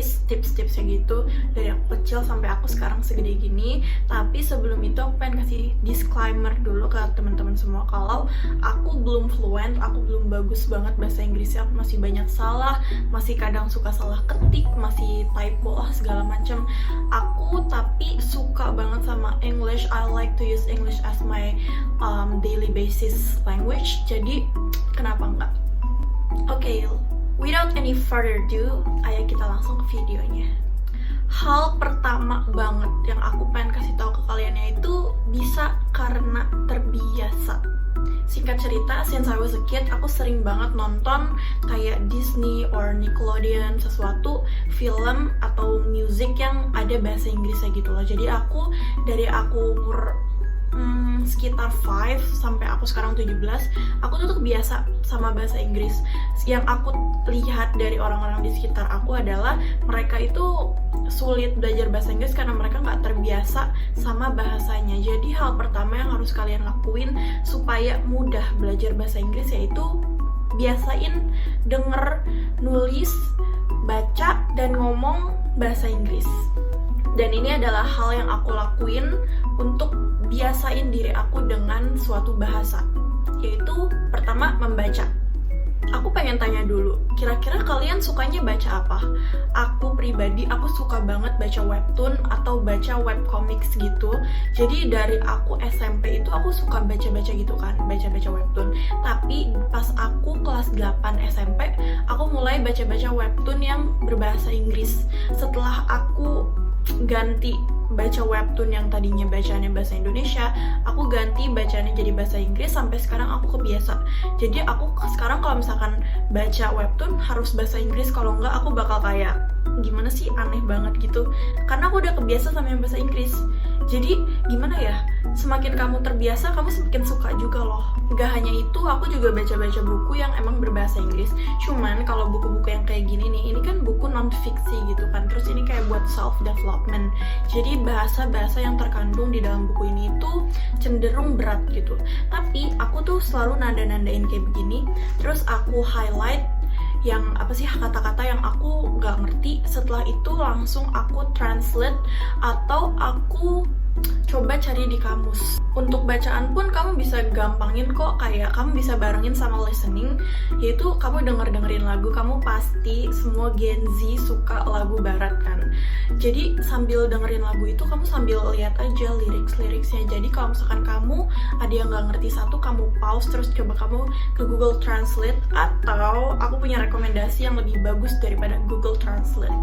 Inggris, tips-tipsnya gitu dari aku kecil sampai aku sekarang segede gini. Tapi sebelum itu aku pengen kasih disclaimer dulu ke teman-teman semua kalau aku belum fluent, aku belum bagus banget bahasa Inggrisnya, aku masih banyak salah, masih kadang suka salah ketik, masih typo lah segala macam. Aku tapi suka banget sama English. I like to use English as my daily basis language. Jadi kenapa enggak? Oke, without any further ado, ayo kita langsung ke videonya. Hal pertama banget yang aku pengen kasih tahu ke kalian yaitu bisa karena terbiasa. Singkat cerita, since I was a kid, aku sering banget nonton kayak Disney or Nickelodeon, sesuatu film atau music yang ada bahasa Inggrisnya gitu loh. Jadi dari aku umur sekitar 5 sampai aku sekarang 17, aku tuh kebiasa sama bahasa Inggris. Yang aku lihat dari orang-orang di sekitar aku adalah mereka itu sulit belajar bahasa Inggris karena mereka nggak terbiasa sama bahasanya. Jadi hal pertama yang harus kalian lakuin supaya mudah belajar bahasa Inggris yaitu biasain denger, nulis, baca, dan ngomong bahasa Inggris. Dan ini adalah hal yang aku lakuin untuk biasain diri aku dengan suatu bahasa, yaitu pertama membaca. Aku pengen tanya dulu, kira-kira kalian sukanya baca apa? Aku pribadi, aku suka banget baca webtoon atau baca webcomics gitu. Jadi dari aku SMP itu aku suka baca-baca gitu kan, baca-baca webtoon. Tapi pas aku kelas 8 SMP, aku mulai baca-baca webtoon yang berbahasa Inggris. Setelah aku ganti baca webtoon yang tadinya bacaannya bahasa Indonesia, aku ganti bacaannya jadi bahasa Inggris, sampai sekarang aku kebiasa. Jadi aku sekarang kalau misalkan baca webtoon harus bahasa Inggris, kalau enggak aku bakal kayak gimana sih, aneh banget gitu, karena aku udah kebiasa sama yang bahasa Inggris. Jadi gimana ya, semakin kamu terbiasa, kamu semakin suka juga loh. Gak hanya itu, aku juga baca-baca buku yang emang berbahasa Inggris. Cuman kalau buku-buku yang kayak gini nih, ini kan buku non-fiksi gitu kan, terus ini kayak buat self-development. Jadi bahasa-bahasa yang terkandung di dalam buku ini itu cenderung berat gitu. Tapi aku tuh selalu nanda-nandain kayak begini, terus aku highlight yang apa sih kata-kata yang aku nggak ngerti. Setelah itu langsung aku translate atau aku coba cari di kamus. Untuk bacaan pun kamu bisa gampangin kok, kayak kamu bisa barengin sama listening, yaitu kamu dengerin lagu. Kamu pasti semua Gen Z suka lagu barat kan, jadi sambil dengerin lagu itu kamu sambil lihat aja lirik-liriknya. Jadi kalau misalkan kamu ada yang nggak ngerti satu, kamu pause terus coba kamu ke Google Translate, atau aku punya rekomendasi yang lebih bagus daripada Google Translate,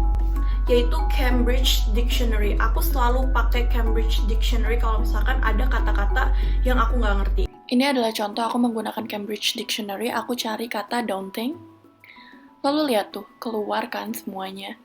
yaitu Cambridge Dictionary. Aku selalu pakai Cambridge Dictionary kalau misalkan ada kata-kata yang aku nggak ngerti. Ini adalah contoh aku menggunakan Cambridge Dictionary. Aku cari kata daunting, lalu lihat tuh, keluar kan semuanya.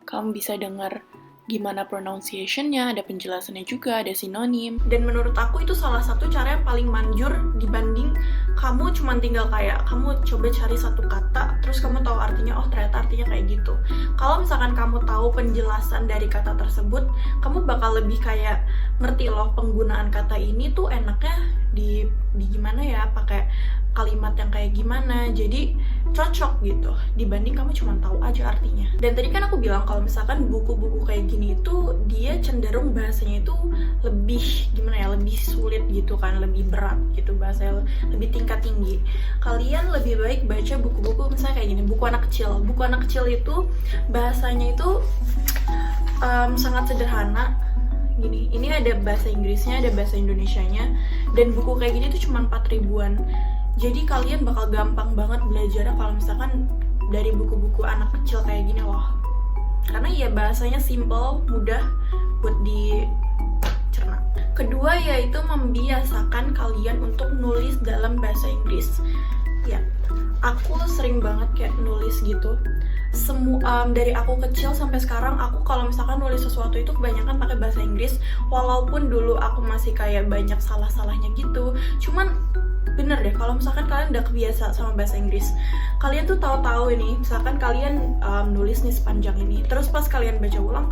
Kamu bisa dengar gimana pronunciation-nya, ada penjelasannya juga, ada sinonim. Dan menurut aku itu salah satu cara yang paling manjur dibanding kamu cuma tinggal kayak kamu coba cari satu kata terus kamu tahu artinya, oh ternyata artinya kayak gitu. Kalau misalkan kamu tahu penjelasan dari kata tersebut, kamu bakal lebih kayak ngerti loh penggunaan kata ini tuh enaknya di gimana ya, pakai kalimat yang kayak gimana, jadi cocok gitu dibanding kamu cuma tahu aja artinya. Dan tadi kan aku bilang kalau misalkan buku-buku kayak gini itu dia cenderung bahasanya itu lebih gimana ya, lebih sulit gitu kan, lebih berat gitu, bahasanya lebih tingkat tinggi. Kalian lebih baik baca buku-buku misalnya kayak gini, buku anak kecil. Buku anak kecil itu bahasanya itu sangat sederhana gini. Ini ada bahasa Inggrisnya, ada bahasa Indonesianya, dan buku kayak gini tuh cuma 4 ribuan. Jadi kalian bakal gampang banget belajarnya kalau misalkan dari buku-buku anak kecil kayak gini loh. Karena ya bahasanya simple, mudah buat dicerna. Kedua yaitu membiasakan kalian untuk nulis dalam bahasa Inggris. Ya, aku sering banget kayak nulis gitu. Dari aku kecil sampai sekarang, aku kalau misalkan nulis sesuatu itu kebanyakan pakai bahasa Inggris. Walaupun dulu aku masih kayak banyak salah-salahnya gitu. Cuman bener deh, kalau misalkan kalian udah kebiasa sama bahasa Inggris, kalian tuh tahu-tahu ini, misalkan kalian nulis nih sepanjang ini, terus pas kalian baca ulang,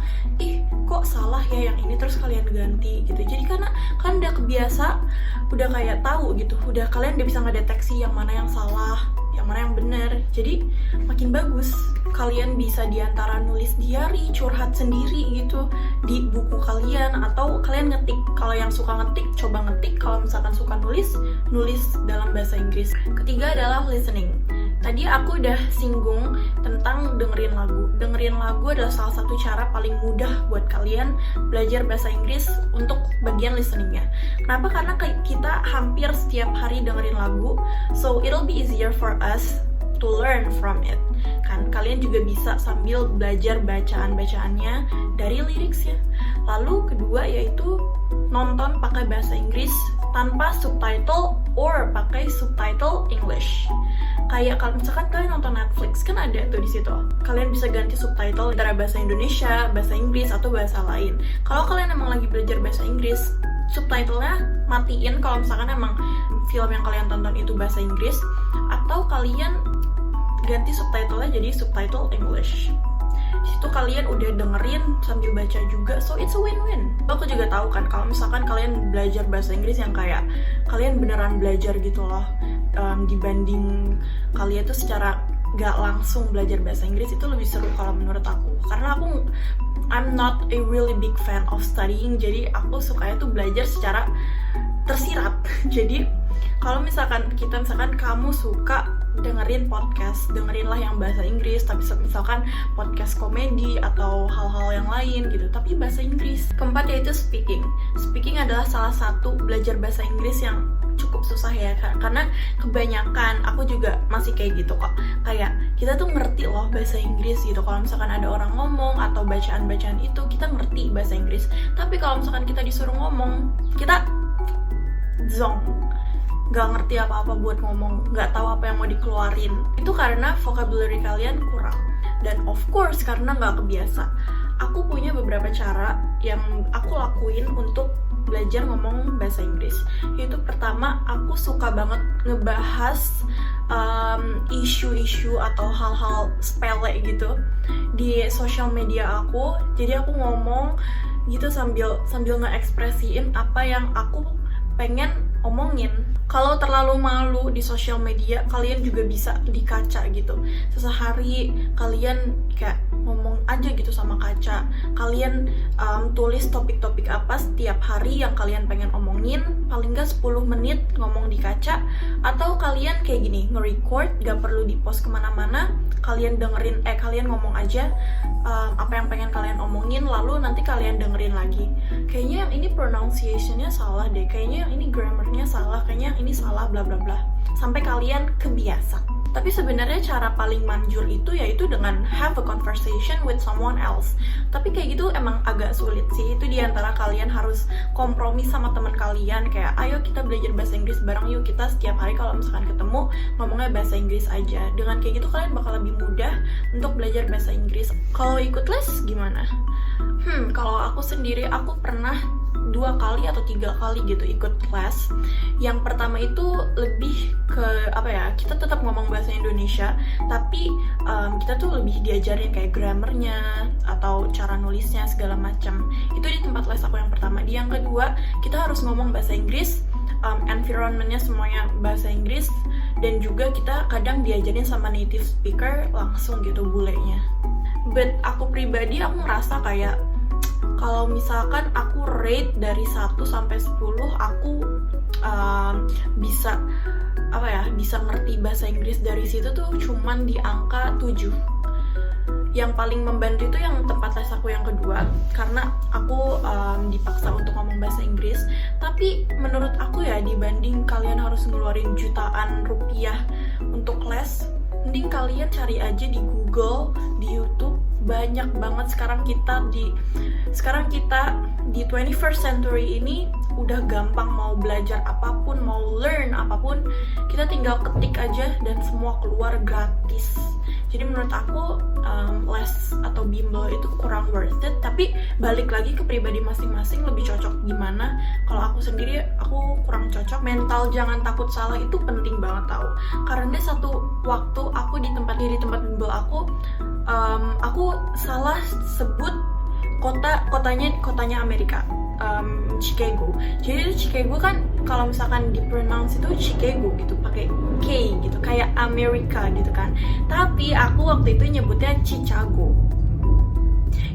kok salah ya yang ini, terus kalian ganti gitu. Jadi karena kalian udah kebiasa, udah kayak tahu gitu, kalian udah bisa ngedeteksi yang mana yang salah, yang mana yang benar. Jadi makin bagus. Kalian bisa diantara nulis diary, curhat sendiri gitu di buku kalian, atau kalian ngetik. Kalau yang suka ngetik, coba ngetik. Kalau misalkan suka nulis, nulis dalam bahasa Inggris. Ketiga adalah listening. Tadi aku udah singgung tentang dengerin lagu. Dengerin lagu adalah salah satu cara paling mudah buat kalian belajar bahasa Inggris untuk bagian listeningnya. Kenapa? Karena kita hampir setiap hari dengerin lagu, so it'll be easier for us to learn from it. Kan kalian juga bisa sambil belajar bacaan-bacaannya dari liriksnya. Lalu kedua yaitu nonton pakai bahasa Inggris tanpa subtitle or pakai subtitle English. Kayak kalau misalkan kalian nonton Netflix kan ada tuh di situ. Kalian bisa ganti subtitle antara bahasa Indonesia, bahasa Inggris atau bahasa lain. Kalau kalian emang lagi belajar bahasa Inggris, subtitlenya matiin kalau misalkan emang film yang kalian tonton itu bahasa Inggris, atau kalian ganti subtitlenya jadi subtitle English. Di situ kalian udah dengerin sambil baca juga, so it's a win-win. Aku juga tahu kan kalau misalkan kalian belajar bahasa Inggris yang kayak kalian beneran belajar gitu loh, dibanding kalian tuh secara gak langsung belajar bahasa Inggris, itu lebih seru kalau menurut aku. Karena I'm not a really big fan of studying, jadi aku sukanya tuh belajar secara tersirat. Jadi kalau misalkan kamu suka dengerin podcast, dengerinlah yang bahasa Inggris, tapi misalkan podcast komedi atau hal-hal yang lain gitu, tapi bahasa Inggris. Keempat yaitu speaking. Speaking adalah salah satu belajar bahasa Inggris yang cukup susah ya, karena kebanyakan aku juga masih kayak gitu kok. Kayak kita tuh ngerti loh bahasa Inggris gitu, kalau misalkan ada orang ngomong atau bacaan-bacaan itu kita ngerti bahasa Inggris. Tapi kalau misalkan kita disuruh ngomong, kita zonk, gak ngerti apa-apa buat ngomong, gak tahu apa yang mau dikeluarin. Itu karena vocabulary kalian kurang. Dan of course karena gak kebiasa. Aku punya beberapa cara yang aku lakuin untuk belajar ngomong bahasa Inggris. Yaitu pertama, aku suka banget ngebahas isu-isu atau hal-hal sepele gitu di sosial media aku. Jadi aku ngomong gitu sambil ngeekspresiin apa yang aku pengen omongin. Kalau terlalu malu di sosial media, kalian juga bisa di kaca gitu. Sesehari kalian kayak ngomong aja gitu sama kaca. Kalian tulis topik-topik apa setiap hari yang kalian pengen omongin, paling nggak 10 menit ngomong di kaca. Atau kalian kayak gini, nge-record, gak perlu di-post kemana-mana. Kalian kalian ngomong aja apa yang pengen kalian omongin, lalu nanti kalian dengerin lagi. Kayaknya yang ini pronunciation-nya salah deh, kayaknya yang ini grammar-nya salah, kayaknya ini salah bla bla bla, sampai kalian kebiasa. Tapi sebenarnya cara paling manjur itu yaitu dengan have a conversation with someone else. Tapi kayak gitu emang agak sulit sih. Itu diantara kalian harus kompromi sama teman kalian, kayak ayo kita belajar bahasa Inggris bareng yuk, kita setiap hari kalau misalkan ketemu ngomongnya bahasa Inggris aja. Dengan kayak gitu kalian bakal lebih mudah untuk belajar bahasa Inggris. Kalau ikut les gimana? Kalau aku sendiri, aku pernah 2 kali atau 3 kali gitu ikut les. Yang pertama itu lebih ke kita tetap ngomong bahasa Indonesia, tapi kita tuh lebih diajarin kayak grammarnya atau cara nulisnya segala macam. Itu di tempat les aku yang pertama. Di yang kedua, kita harus ngomong bahasa Inggris, environmentnya semuanya bahasa Inggris, dan juga kita kadang diajarin sama native speaker langsung gitu bulenya. But aku pribadi, aku ngerasa kayak kalau misalkan aku rate dari 1 sampai 10, aku bisa ngerti bahasa Inggris dari situ tuh cuman di angka 7. Yang paling membantu itu yang tempat les aku yang kedua, karena aku dipaksa untuk ngomong bahasa Inggris. Tapi menurut aku ya, dibanding kalian harus ngeluarin jutaan rupiah untuk les, mending kalian cari aja di Google, di YouTube. Banyak banget sekarang kita di 21st century ini udah gampang, mau belajar apapun, mau learn apapun, kita tinggal ketik aja dan semua keluar gratis. Jadi menurut aku les atau bimbel itu kurang worth it. Tapi balik lagi ke pribadi masing-masing, lebih cocok gimana. Kalau aku sendiri, aku kurang cocok. Mental jangan takut salah itu penting banget tau. Karena satu waktu aku di tempat bimbel aku salah sebut kotanya Amerika. Chicago. Jadi itu Chicago kan kalau misalkan dipronounce itu Chicago gitu, pakai K gitu, kayak Amerika gitu kan. Tapi aku waktu itu nyebutnya Chicago.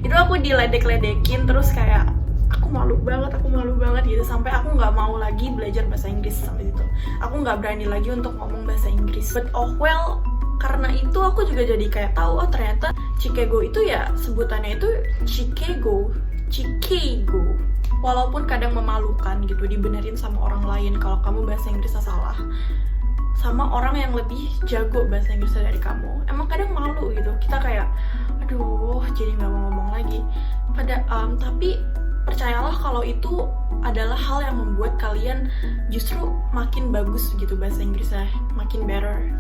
Itu aku diledek-ledekin terus kayak aku malu banget gitu, sampai aku nggak mau lagi belajar bahasa Inggris sampai itu. Aku nggak berani lagi untuk ngomong bahasa Inggris. But oh well, karena itu aku juga jadi kayak tahu oh ternyata Chicago itu ya sebutannya itu Chicago. Walaupun kadang memalukan gitu dibenerin sama orang lain kalau kamu bahasa Inggrisnya salah, sama orang yang lebih jago bahasa Inggrisnya dari kamu. Emang kadang malu gitu, kita kayak aduh jadi nggak mau ngomong lagi. Tapi percayalah kalau itu adalah hal yang membuat kalian justru makin bagus gitu bahasa Inggrisnya, makin better.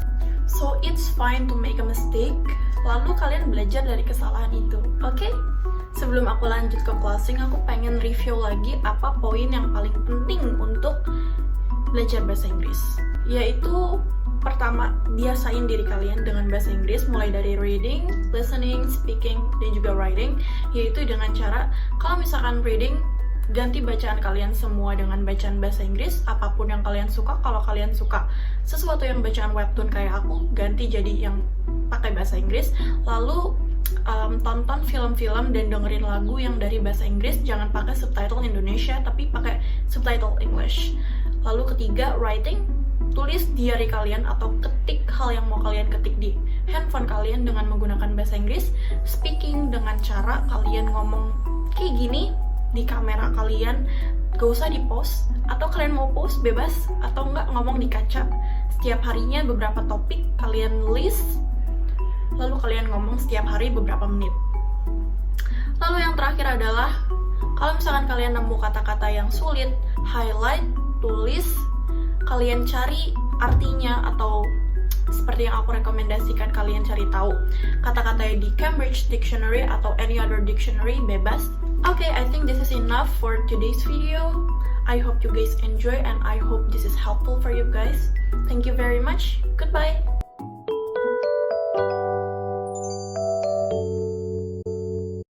So it's fine to make a mistake, lalu kalian belajar dari kesalahan itu, oke? Sebelum aku lanjut ke closing, aku pengen review lagi apa poin yang paling penting untuk belajar bahasa Inggris. Yaitu pertama, biasain diri kalian dengan bahasa Inggris mulai dari reading, listening, speaking, dan juga writing. Yaitu dengan cara, kalau misalkan reading, ganti bacaan kalian semua dengan bacaan bahasa Inggris, apapun yang kalian suka. Kalau kalian suka sesuatu yang bacaan webtoon kayak aku, ganti jadi yang pakai bahasa Inggris. Lalu tonton film-film dan dengerin lagu yang dari bahasa Inggris, jangan pakai subtitle Indonesia tapi pakai subtitle English. Lalu ketiga, writing, tulis diary kalian atau ketik hal yang mau kalian ketik di handphone kalian dengan menggunakan bahasa Inggris. Speaking dengan cara kalian ngomong kayak gini di kamera kalian, gak usah di post, atau kalian mau post bebas atau enggak ngomong di kaca. Setiap harinya beberapa topik kalian list, lalu kalian ngomong setiap hari beberapa menit. Lalu yang terakhir adalah kalau misalkan kalian nemu kata-kata yang sulit, highlight, tulis, kalian cari artinya, atau seperti yang aku rekomendasikan kalian cari tahu kata-katanya di Cambridge Dictionary atau any other dictionary, bebas. Okay, I think this is enough for today's video. I hope you guys enjoy and I hope this is helpful for you guys. Thank you very much. Goodbye.